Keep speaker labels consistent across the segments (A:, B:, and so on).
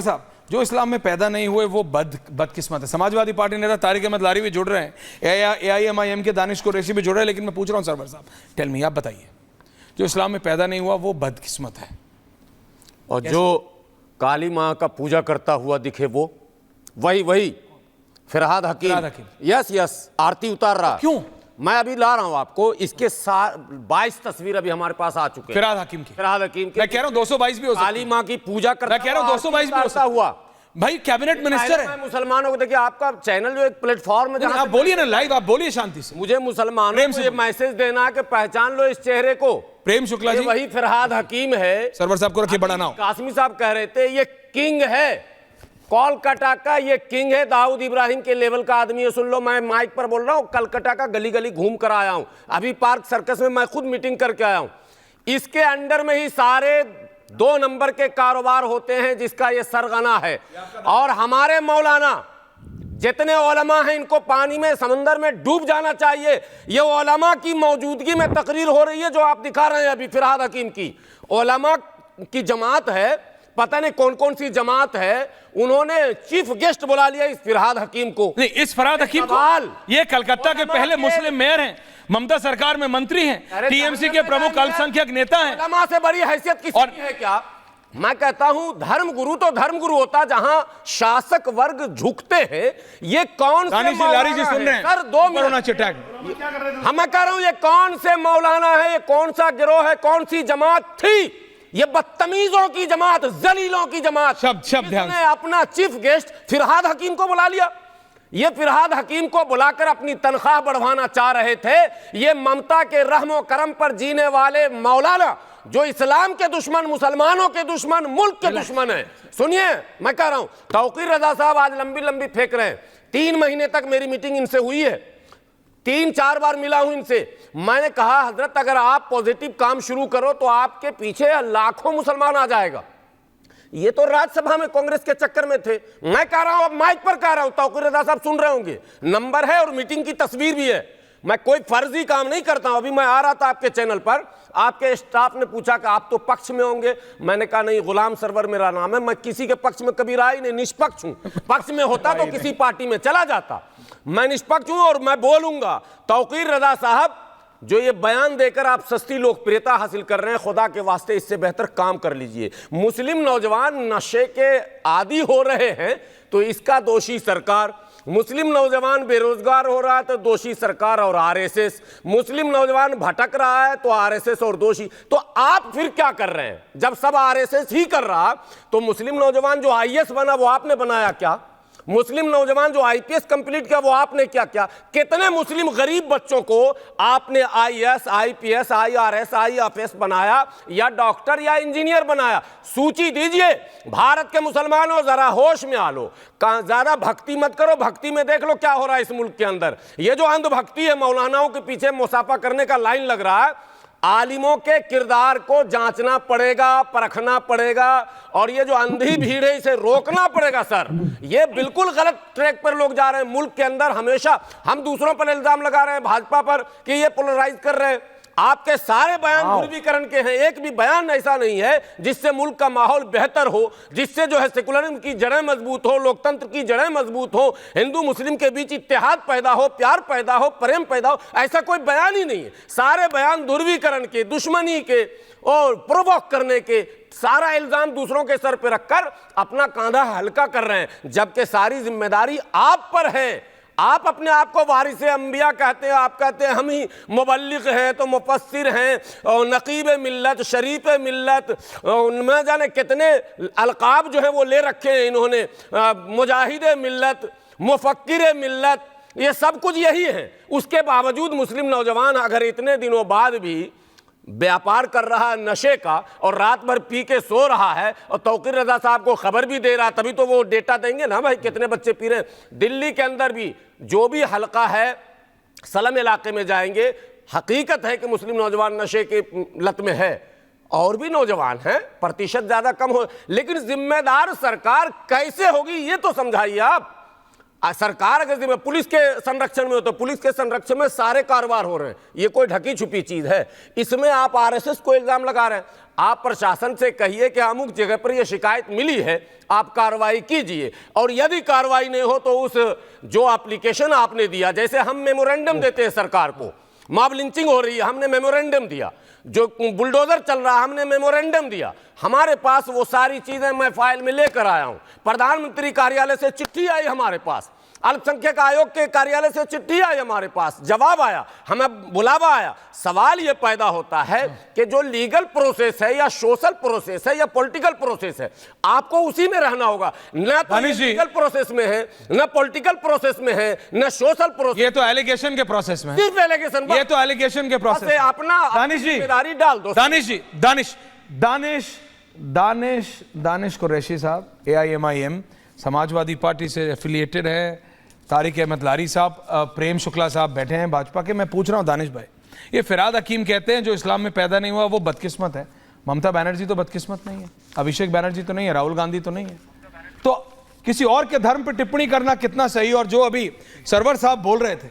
A: साहब, जो इस्लाम में पैदा नहीं हुए वो बदकिस्मत है। समाजवादी पार्टी नेता तारिक अहमद लारी भी जुड़ रहे हैं, AIMIM के दानिश कुरैशी भी जुड़ रहे हैं, लेकिन मैं पूछ रहा हूँ सरवर साहब, टेल मी, आप बताइए, जो इस्लाम में पैदा नहीं हुआ वो बदकिस्मत है,
B: और जो काली माँ का पूजा करता हुआ दिखे वो वही फिरहाद हकीम, यस आरती उतार रहा।
A: क्यों?
B: मैं अभी ला रहा हूं आपको, इसके 22 तस्वीर अभी हमारे पास आ चुके हैं
A: फिरहाद हकीम की। मैं कह रहा हूं 222 भी हो सकती है।
B: काली माँ की पूजा करता,
A: मैं कह रहा हूं 222 भी हो सकता
B: हुआ।
A: भाई कैबिनेट मिनिस्टर है।
B: मुसलमानों को देखिए, आपका चैनल जो एक प्लेटफॉर्म है,
A: आप बोलिए ना लाइव, आप बोलिए शांति से।
B: मुझे मुसलमानों को ये मैसेज देना है कि पहचान लो इस चेहरे को।
A: प्रेम शुक्ला जी
B: वही फिरहाद हकीम है।
A: सरवर साहब को रखिए, बड़ा नाम।
B: कासमी साहब कह रहे थे ये किंग है, कोलकाता का ये किंग है, दाऊद इब्राहिम के लेवल का आदमी है। सुन लो, मैं माइक पर बोल रहा हूं, कलकत्ता का गली गली घूम कर आया हूं, अभी पार्क सर्कस में मैं खुद मीटिंग करके आया हूं। इसके अंडर में ही सारे 2 नंबर के कारोबार होते हैं जिसका ये सरगना है। और हमारे मौलाना जितने उलमा हैं, इनको पानी में समंदर में डूब जाना चाहिए। ये उलमा की मौजूदगी में तकरीर हो रही है जो आप दिखा रहे हैं अभी फिरहाद हकीम की। उलमा की जमात है, पता नहीं कौन कौन सी जमात है, उन्होंने चीफ गेस्ट बुला लिया इस फिरहाद हकीम को।
A: नहीं, इस फिरहाद हकीम को, ये कलकत्ता के पहले मुस्लिम मेयर हैं, ममता सरकार में मंत्री हैं, TMC के प्रमुख अल्पसंख्यक नेता हैं।
B: उलमा से बड़ी हैसियत किसी की है क्या? मैं कहता हूं धर्मगुरु तो धर्मगुरु होता जहां शासक वर्ग झुकते हैं। ये कौन से
A: लारी जी सुन रहे हैं
B: सर? 2 मिनट। मैं कह रहा हूं ये कौन से मौलाना है, ये कौन सा गिरोह है, कौन सी जमात थी? ये बदतमीजों की जमात, जलीलों की जमात।
A: शब्द
B: ने अपना चीफ गेस्ट फिरहाद हकीम को बुला लिया। ये फिरहाद हकीम को बुलाकर अपनी तनख्वाह बढ़वाना चाह रहे थे। ये ममता के रहमो करम पर जीने वाले मौलाना, जो इस्लाम के दुश्मन, मुसलमानों के दुश्मन, मुल्क के दुश्मन है। सुनिए, मैं कह रहा हूं, तौकीर रजा साहब आज लंबी लंबी फेंक रहे हैं। 3 महीने तक मेरी मीटिंग इनसे हुई है, 3-4 बार मिला हूं इनसे। मैंने कहा हजरत अगर आप पॉजिटिव काम शुरू करो तो आपके पीछे लाखों मुसलमान आ जाएगा। ये तो राज्यसभा में कांग्रेस के चक्कर में थे। मैं कह रहा हूं, अब माइक पर कह रहा हूं, तौकीर रजा साहब सुन रहे होंगे, नंबर है और मीटिंग की तस्वीर भी है। मैं कोई फर्जी काम नहीं करता हूं। अभी मैं आ रहा था आपके चैनल पर, आपके स्टाफ ने पूछा कि आप तो पक्ष में होंगे। मैंने कहा नहीं, गुलाम सरवर मेरा नाम है, मैं किसी के पक्ष में कभी रहा ही नहीं, निष्पक्ष हूं। पक्ष में होता तो किसी पार्टी में चला जाता। मैं निष्पक्ष हूं और मैं बोलूंगा। तौकीर रजा साहब, जो ये बयान देकर आप सस्ती लोकप्रियता हासिल कर रहे हैं, खुदा के वास्ते इससे बेहतर काम कर लीजिए। मुस्लिम नौजवान नशे के आदी हो रहे हैं तो इसका दोषी सरकार, मुस्लिम नौजवान बेरोजगार हो रहा है तो दोषी सरकार और RSS, मुस्लिम नौजवान भटक रहा है तो RSS और दोषी। तो आप फिर क्या कर रहे हैं? जब सब RSS ही कर रहा तो मुस्लिम नौजवान जो IAS बना वो आपने बनाया क्या? मुस्लिम नौजवान जो IPS कंप्लीट किया वो आपने क्या किया? कितने मुस्लिम गरीब बच्चों को आपने IAS, IPS, IRS, IFS बनाया या डॉक्टर या इंजीनियर बनाया? सूची दीजिए। भारत के मुसलमानों, जरा होश में आ लो, ज्यादा भक्ति मत करो। भक्ति में देख लो क्या हो रहा है इस मुल्क के अंदर। ये जो अंधभक्ति है, मौलानाओं के पीछे मुसाफा करने का लाइन लग रहा है। आलिमों के किरदार को जांचना पड़ेगा, परखना पड़ेगा, और ये जो अंधी भीड़ है इसे रोकना पड़ेगा। सर, ये बिल्कुल गलत ट्रैक पर लोग जा रहे हैं। मुल्क के अंदर हमेशा हम दूसरों पर इल्जाम लगा रहे हैं, भाजपा पर, कि ये पोलराइज कर रहे हैं। आपके सारे बयान ध्रुवीकरण के हैं। एक भी बयान ऐसा नहीं है जिससे मुल्क का माहौल बेहतर हो, जिससे जो है सेकुलरिज्म की जड़ें मजबूत हो, लोकतंत्र की जड़ें मजबूत हो, हिंदू मुस्लिम के बीच इत्तेहाद पैदा हो, प्यार पैदा हो, प्रेम पैदा हो। ऐसा कोई बयान ही नहीं है। सारे बयान ध्रुवीकरण के, दुश्मनी के और प्रोवोक करने के, सारा इल्जाम दूसरों के सर पे रखकर अपना कांधा हल्का कर रहे हैं, जबकि सारी जिम्मेदारी आप पर है। आप अपने आप को वारिसे अंबिया कहते हैं। आप कहते हैं हम ही मुबल्लिग हैं तो मुफस्सिर हैं और नकीब मिल्लत, शरीफ मिल्लत, उनमें जाने कितने अलकाब जो है वो ले रखे हैं इन्होंने, मुजाहिद मिल्लत, मुफक्किर मिल्लत, ये सब कुछ यही है। उसके बावजूद मुस्लिम नौजवान अगर इतने दिनों बाद भी व्यापार कर रहा है नशे का और रात भर पी के सो रहा है और तौकीर रजा साहब को खबर भी दे रहा, तभी तो वो डेटा देंगे ना भाई कितने बच्चे पी रहे हैं। दिल्ली के अंदर भी जो भी हलका है, सलम इलाके में जाएंगे, हकीकत है कि मुस्लिम नौजवान नशे के लत में है। और भी नौजवान हैं, प्रतिशत ज्यादा कम हो, लेकिन जिम्मेदार सरकार कैसे होगी ये तो समझाइए आप। सरकार अगर जिम्मे पुलिस के संरक्षण में हो तो पुलिस के संरक्षण में सारे कारोबार हो रहे हैं। ये कोई ढकी छुपी चीज है? इसमें आप आरएसएस को इल्जाम लगा रहे हैं। आप प्रशासन से कहिए कि अमुक जगह पर यह शिकायत मिली है, आप कार्रवाई कीजिए, और यदि कार्रवाई नहीं हो तो उस जो एप्लीकेशन आपने दिया, जैसे हम मेमोरेंडम देते हैं सरकार को, मॉब लिंचिंग हो रही है हमने मेमोरेंडम दिया, जो बुलडोजर चल रहा है हमने मेमोरेंडम दिया, हमारे पास वो सारी चीजें मैं फाइल में लेकर आया हूं। प्रधानमंत्री कार्यालय से चिट्ठी आई हमारे पास, अल्पसंख्यक आयोग के कार्यालय से चिट्ठी आई हमारे पास, जवाब आया, हमें बुलावा आया। सवाल यह पैदा होता है कि जो लीगल प्रोसेस है या सोशल प्रोसेस है या पॉलिटिकल प्रोसेस है, आपको उसी में रहना होगा। न तो लीगल प्रोसेस में है, न पॉलिटिकल प्रोसेस में है, न सोशल प्रोसेस।
A: ये तो एलिगेशन के प्रोसेस में है,
B: सिर्फ एलिगेशन,
A: ये तो एलिगेशन के प्रोसेस
B: से अपना जिम्मेदारी डाल दो।
A: दानिश कुरैशी साहब AIMIM समाजवादी पार्टी से एफिलिएटेड है, तारिक अहमद लारी साहब, प्रेम शुक्ला साहब बैठे हैं भाजपा के। मैं पूछ रहा हूं दानिश भाई, ये फिरहाद हकीम कहते हैं जो इस्लाम में पैदा नहीं हुआ वो बदकिस्मत है। ममता बनर्जी तो बदकिस्मत नहीं है, अभिषेक बनर्जी तो नहीं है, राहुल गांधी तो नहीं है, तो किसी और के धर्म पर टिप्पणी करना कितना सही? और जो अभी सरवर साहब बोल रहे थे,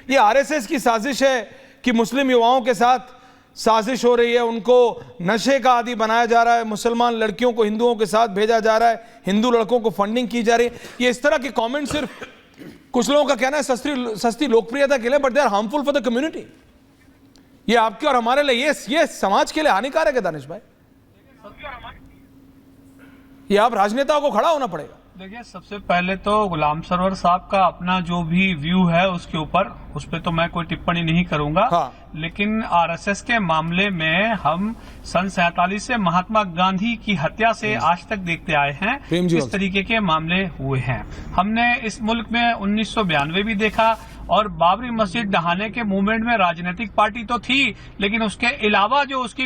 A: ये RSS की साजिश है कि मुस्लिम युवाओं के साथ साजिश हो रही है, उनको नशे का आदी बनाया जा रहा है, मुसलमान लड़कियों को हिंदुओं के साथ भेजा जा रहा है, हिंदू लड़कों को फंडिंग की जा रही है। ये इस तरह के कमेंट सिर्फ कुछ लोगों का कहना है सस्ती लोकप्रियता के लिए, but they are harmful for the community. ये आपके और हमारे लिए, ये समाज के लिए हानिकारक है दानिश भाई। ये आप राजनेताओं को खड़ा होना पड़ेगा।
C: देखिए, सबसे पहले तो गुलाम सरवर साहब का अपना जो भी व्यू है उसके ऊपर, उस पर तो मैं कोई टिप्पणी नहीं करूंगा।
A: हाँ।
C: लेकिन RSS के मामले में हम सन 47 से महात्मा गांधी की हत्या से आज तक देखते आए हैं इस तरीके के मामले हुए हैं। हमने इस मुल्क में 1992 भी देखा, और बाबरी मस्जिद ढहाने के मूवमेंट में राजनीतिक पार्टी तो थी, लेकिन उसके अलावा जो उसकी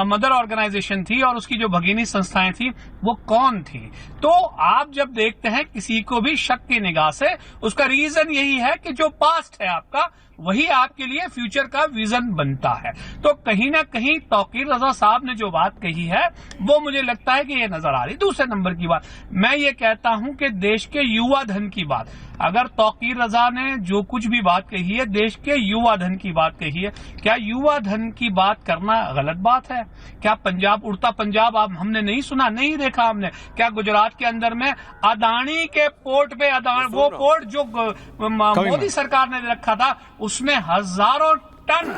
C: मदर ऑर्गेनाइजेशन थी और उसकी जो भगिनी संस्थाएं थी वो कौन थी? तो आप जब देखते हैं किसी को भी शक की निगाह से, उसका रीजन यही है कि जो पास्ट है आपका वही आपके लिए फ्यूचर का विजन बनता है। तो कहीं ना कहीं तौकीर रजा साहब ने जो बात कही है वो मुझे लगता है कि ये नजर आ रही। दूसरे नंबर की बात मैं ये कहता हूं कि देश के युवा धन की बात, अगर तौकीर रजा ने जो कुछ भी बात कही है देश के युवा धन की बात कही है, क्या युवा धन की बात करना गलत बात है? क्या पंजाब, उड़ता पंजाब आप हमने नहीं सुना, नहीं देखा हमने? क्या गुजरात के अंदर में अदानी के पोर्ट पे, वो पोर्ट जो मोदी सरकार ने रखा था उसमें हजारों टन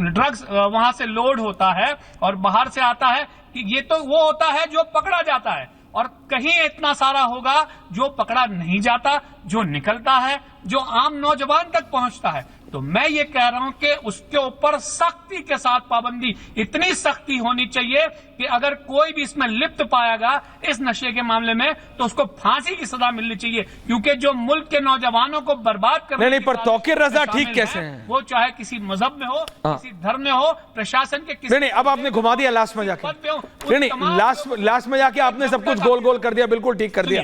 C: ड्रग्स वहां से लोड होता है और बाहर से आता है? कि ये तो वो होता है जो पकड़ा जाता है, और कहीं इतना सारा होगा जो पकड़ा नहीं जाता, जो निकलता है, जो आम नौजवान तक पहुंचता है। तो मैं ये कह रहा हूं कि उसके ऊपर सख्ती के साथ पाबंदी, इतनी सख्ती होनी चाहिए कि अगर कोई भी इसमें लिप्त पाएगा इस नशे के मामले में तो उसको फांसी की सजा मिलनी चाहिए, क्योंकि जो मुल्क के नौजवानों को बर्बाद करने
A: नहीं, पर तौकीर रजा ठीक कैसे हैं?
C: वो चाहे किसी मजहब में हो, किसी धर्म में हो, प्रशासन के किसी,
A: नहीं, अब आपने घुमा दिया लास्ट में जाके, नहीं, लास्ट में जाके आपने सब कुछ गोल गोल कर दिया, बिल्कुल ठीक कर दिया।